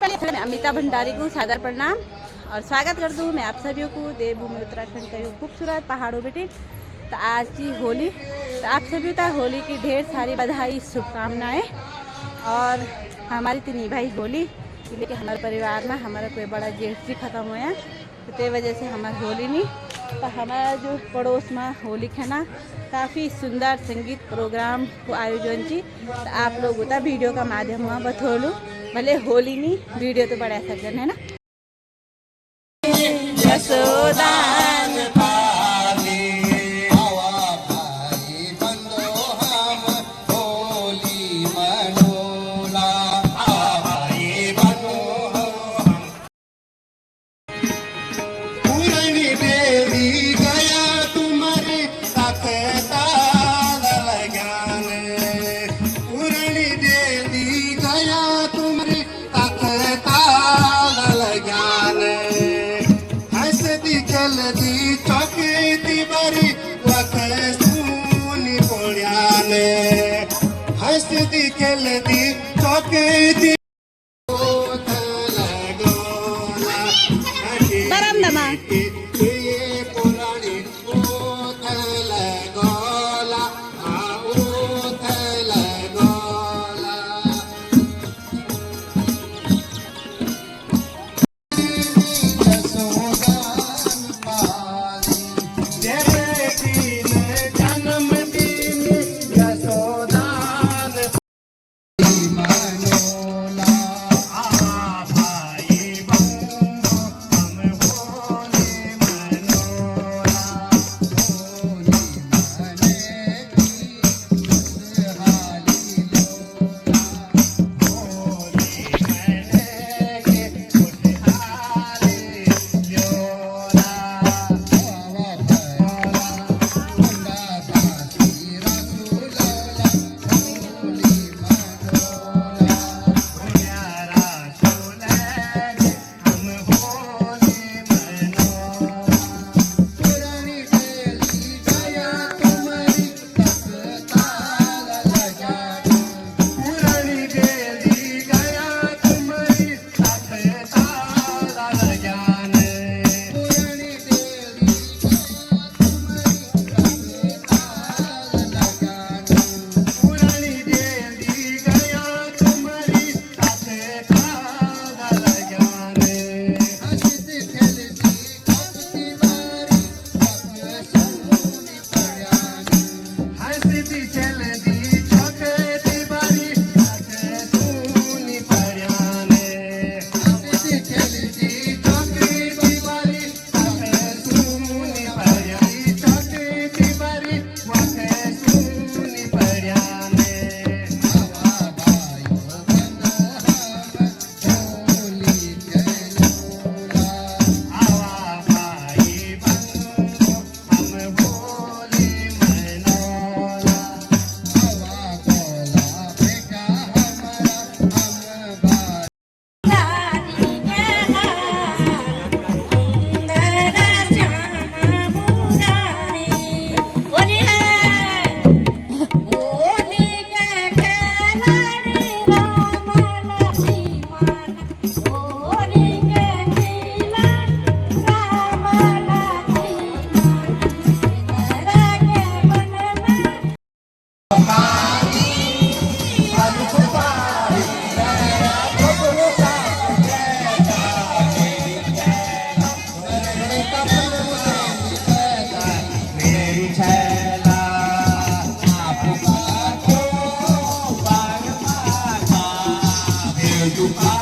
मैं अमिता भंडारी को सादर प्रणाम और स्वागत करती हूँ मैं आप सभी को देवभूमि उत्तराखंड के खूबसूरत पहाड़ों पे। तो आज की होली, तो आप सभी को होली की ढेर सारी बधाई शुभकामनाएं। और हमारी तो निभाई होली, लेकिन हमारे परिवार में हमारा कोई बड़ा जेठ भी खत्म हुआ, तो ते वजह से हमारी होली नहीं। तो हमारा जो पड़ोस में होली खेना काफ़ी सुंदर संगीत प्रोग्राम को आयोजन की। तो आप लोग उतना वीडियो का माध्यम में बतौलू, भले होली नहीं वीडियो तो बड़ा सकन है ना। You